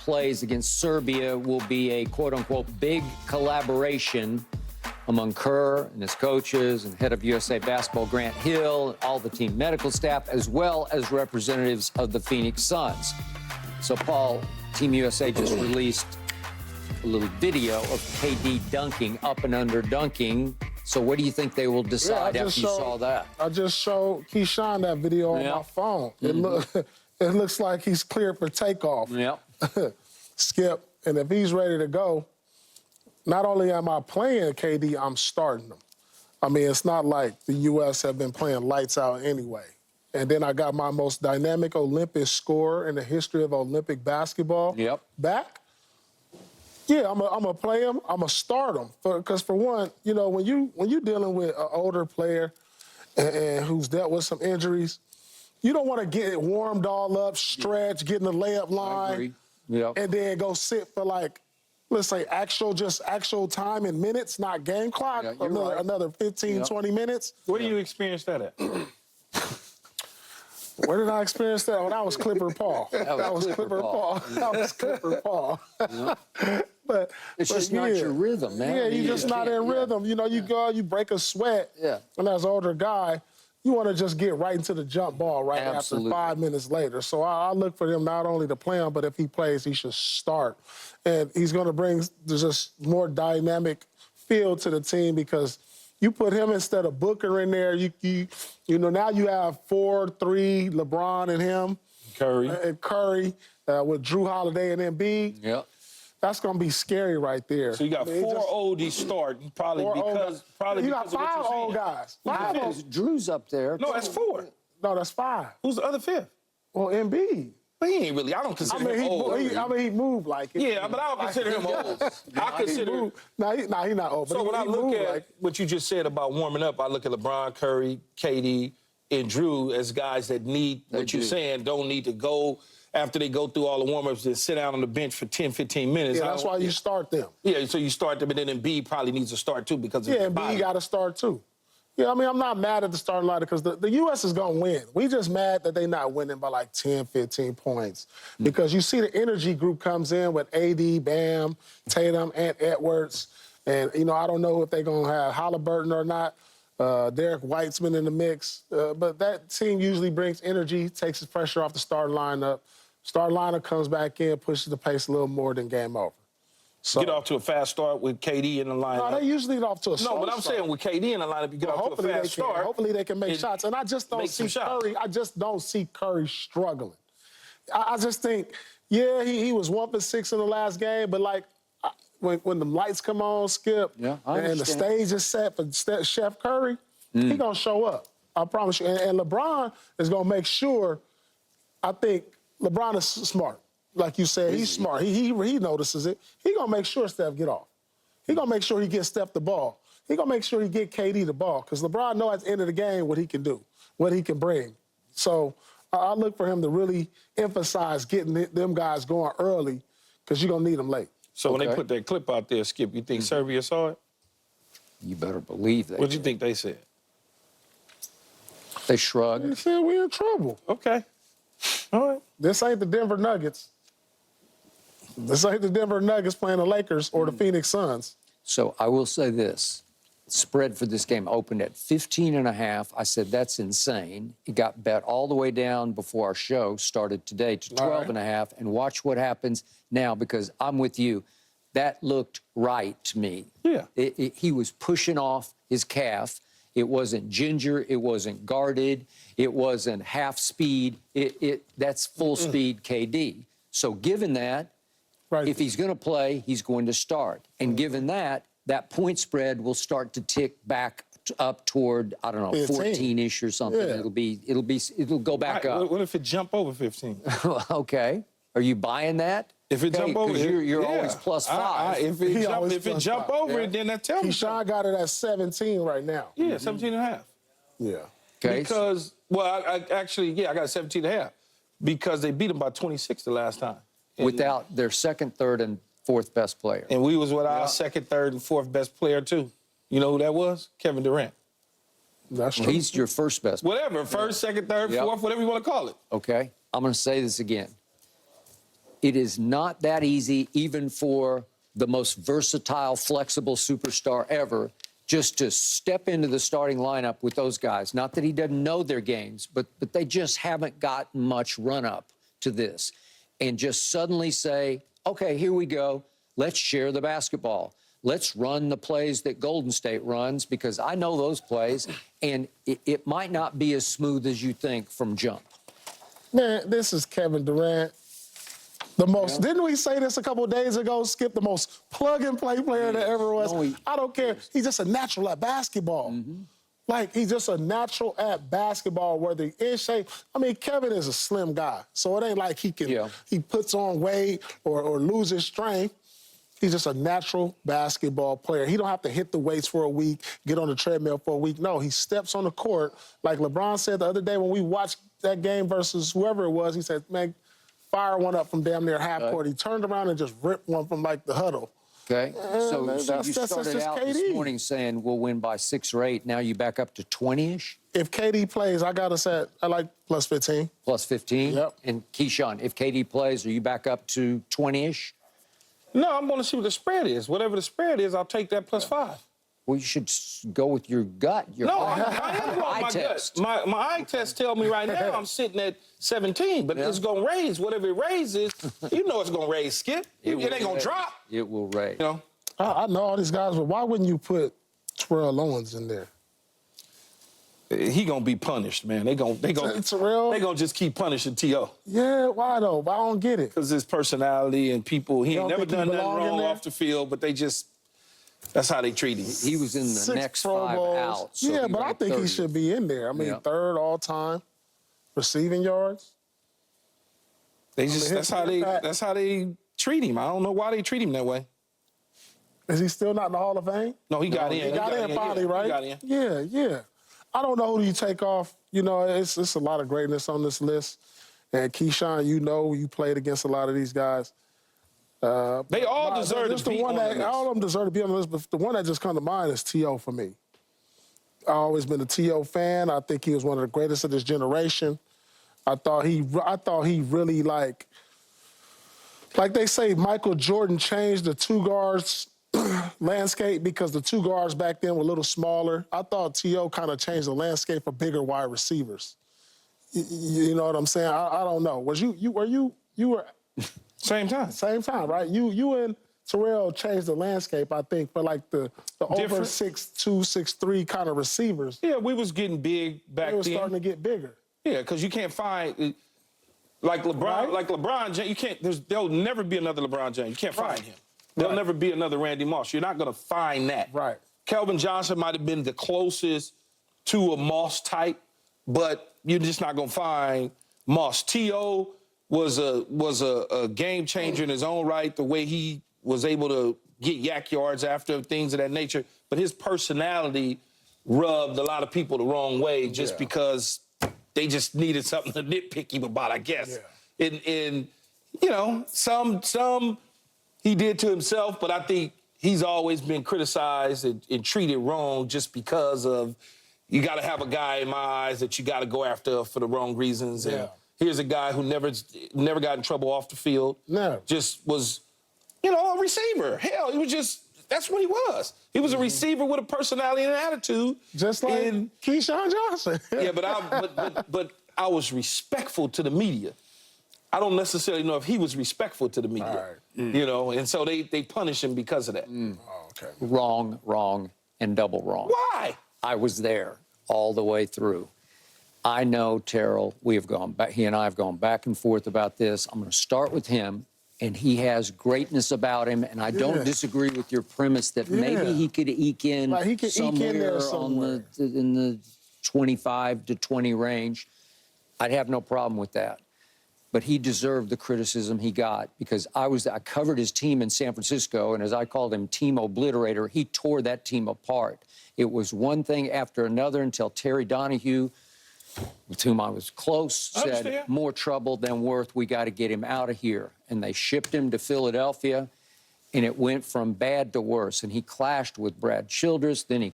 plays against Serbia will be a quote-unquote big collaboration among Kerr and his coaches and head of USA Basketball Grant Hill, all the team medical staff, as well as representatives of the Phoenix Suns. So, Paul, Team USA just released a little video of KD dunking, up and under dunking. So what do you think they will decide after you saw that? I just showed Keyshawn that video on my phone. It looks like he's cleared for takeoff. Skip, and if he's ready to go, not only am I playing KD, I'm starting him. I mean, it's not like the U.S. have been playing lights out anyway. And then I got my most dynamic Olympic scorer in the history of Olympic basketball back. Yeah, I'm gonna play him. I'm gonna start him because for one, you know, when you're dealing with an older player and who's dealt with some injuries, you don't want to get it warmed all up, stretch, get in the layup line, and then go sit for like, let's say actual time in minutes, not game clock. Another 15, 20 minutes. Where do you experience that at? Where did I experience that? When I was Clipper Paul. That was Clipper Paul. That was Clipper Paul. But it's just not your rhythm, man. Yeah, you're just not in rhythm. You know, you go, you break a sweat, and as an older guy, you want to just get right into the jump ball after 5 minutes later. So I look for him not only to play him, but if he plays, he should start. And he's going to bring just more dynamic feel to the team because you put him instead of Booker in there, you know, now you have 4-3, LeBron and him. Curry with Drew Holiday and Embiid. That's going to be scary right there. So you got four oldies starting, probably because you got 5 old guys. 5 old. Drew's up there. No, that's 4. No, that's 5. Who's the other 5th? Well, Embiid. But he ain't really. I don't consider him old. He moved like it. Yeah, but I don't consider him old. I consider. He's not old. But So when I look at what you just said about warming up, I look at LeBron, Curry, KD, and Drew as guys that need what you're saying, don't need to go after they go through all the warm-ups and sit down on the bench for 10, 15 minutes. Yeah, that's why you start them. Yeah, so you start them, and then Embiid probably needs to start too because of his body. Embiid got to start too. Yeah, I mean, I'm not mad at the starting lineup because the U.S. is going to win. We just mad that they're not winning by like 10, 15 points. Because you see the energy group comes in with AD, Bam, Tatum, and Edwards. And, you know, I don't know if they're going to have Halliburton or not. Derek White's been in the mix. But that team usually brings energy, takes the pressure off the starting lineup. Starting lineup comes back in, pushes the pace a little more than game over. So, get off to a fast start with KD in the lineup. No, they usually get off to a slow start. No, but I'm saying with KD in the lineup, you get off to a fast start. Hopefully they can make shots. And I just don't see Curry. I just don't see Curry struggling. I just think, yeah, he was 1 for 6 in the last game, but like when the lights come on, Skip, and the stage is set for Chef Curry, he gonna show up. I promise you. And LeBron is gonna make sure. I think LeBron is smart. Like you said, he's smart. He notices it. He gonna make sure Steph get off. He gonna make sure he gets Steph the ball. He gonna make sure he get KD the ball because LeBron knows at the end of the game what he can do, what he can bring. So I look for him to really emphasize getting them guys going early because you're gonna need them late. So when they put that clip out there, Skip, you think Serbia saw it? You better believe that. What do you think they said? They shrugged. They said we're in trouble. Okay. All right. This ain't the Denver Nuggets. This ain't the Denver Nuggets playing the Lakers or the Phoenix Suns. So I will say this. Spread for this game opened at 15.5. I said, that's insane. It got bet all the way down before our show started today to 12.5. And watch what happens now because I'm with you. That looked right to me. Yeah. He was pushing off his calf. It wasn't ginger. It wasn't guarded. It wasn't half speed. That's full speed KD. So given that, if he's going to play, he's going to start. And given that, that point spread will start to tick back up toward, I don't know, 14-ish or something. It'll go back up. What if it jump over 15? Okay. Are you buying that? If it jump over, you're always +5. If it jump over it, then that tells me. Keyshawn got it at 17 right now. Yeah, 17.5. Yeah. Okay. Because, well, I actually, I got 17.5 because they beat them by 26 the last time. Without their second, third, and fourth best player. And we was with our second, third, and fourth best player, too. You know who that was? Kevin Durant. That's true. He's your first best player. Whatever, first, second, third, fourth, whatever you want to call it. Okay. I'm going to say this again. It is not that easy, even for the most versatile, flexible superstar ever, just to step into the starting lineup with those guys. Not that he doesn't know their games, but they just haven't gotten much run-up to this. And just suddenly say, okay, here we go. Let's share the basketball. Let's run the plays that Golden State runs, because I know those plays, and it might not be as smooth as you think from jump. Man, this is Kevin Durant. The most, didn't we say this a couple of days ago, Skip, the most plug-and-play player that ever was? No, I don't care. He's just a natural at basketball. Like, he's just a natural at basketball, whether he's in shape. I mean, Kevin is a slim guy, so it ain't like he can he puts on weight or loses strength. He's just a natural basketball player. He don't have to hit the weights for a week, get on the treadmill for a week. No, he steps on the court. Like LeBron said the other day when we watched that game versus whoever it was, he said, man, fire one up from damn near half court. He turned around and just ripped one from, like, the huddle. Okay, so you started out this morning saying we'll win by 6 or 8. Now you back up to 20-ish? If KD plays, I got us at, I like plus 15. Plus 15? Yep. And Keyshawn, if KD plays, are you back up to 20-ish? No, I'm going to see what the spread is. Whatever the spread is, I'll take that plus 5. Well, you should go with your gut. Your I am going eye my test. gut. My eye test tell me right now I'm sitting at 17, but it's going to raise. Whatever it raises, you know it's going to raise, Skip. It ain't going to drop. It will raise. You know? I know all these guys, but why wouldn't you put Terrell Owens in there? He going to be punished, man. They going to just keep punishing T.O. Yeah, why though? I don't get it. Because his personality and people, he ain't never done nothing wrong off the field, but they just, that's how they treat him. He was in the next 5 out. So yeah, but I think 30. he should be in there. I mean, 3rd all time, receiving yards. They just, that's how they treat him. I don't know why they treat him that way. Is he still not in the Hall of Fame? No, he got in. He got in finally, right? He got in. Yeah, yeah. I don't know who you take off. You know, it's a lot of greatness on this list. And Keyshawn, you know, you played against a lot of these guys. They all deserve to be on the list. All of them deserve to be on the list, but the one that just comes to mind is T.O. for me. I've always been a T.O. fan. I think he was one of the greatest of this generation. I thought he really, like they say, Michael Jordan changed the 2 guards landscape because the 2 guards back then were a little smaller. I thought T.O. kind of changed the landscape for bigger wide receivers. You know what I'm saying? I don't know. You were same time. Same time, right? You and Terrell changed the landscape, I think, for like the over 6'2", 6'3" kind of receivers. Yeah, we was getting big back then. They were starting to get bigger. Yeah, because you can't find like LeBron, Right. like LeBron James. You can't. There'll never be another LeBron James. You can't find him. There'll never be another Randy Moss. You're not going to find that. Right. Kelvin Johnson might have been the closest to a Moss type, but you're just not going to find Moss. T.O. was a game changer in his own right, the way he was able to get yak yards after things of that nature. But his personality rubbed a lot of people the wrong way just because they just needed something to nitpick him about, I guess. Yeah. And you know, some he did to himself, but I think he's always been criticized and treated wrong just because of, you got to have a guy in my eyes that you got to go after for the wrong reasons. And here's a guy who never got in trouble off the field. No. Just was, you know, a receiver. Hell, he was just, that's what he was. He was a receiver with a personality and an attitude. Just like Keyshawn Johnson. Yeah, but I was respectful to the media. I don't necessarily know if he was respectful to the media. You know, and so they punish him because of that. Oh, okay. Wrong, and double wrong. Why? I was there all the way through. I know Terrell, we have gone back, he and I have gone back and forth about this. I'm going to start with him, and he has greatness about him, and I don't disagree with your premise that maybe he could eke in somewhere in the 25 to 20 range. I'd have no problem with that. But he deserved the criticism he got because I covered his team in San Francisco, and as I called him, team obliterator, he tore that team apart. It was one thing after another until Terry Donahue, with whom I was close, said, more trouble than worth, we got to get him out of here. And they shipped him to Philadelphia, and it went from bad to worse. And he clashed with Brad Childress, then he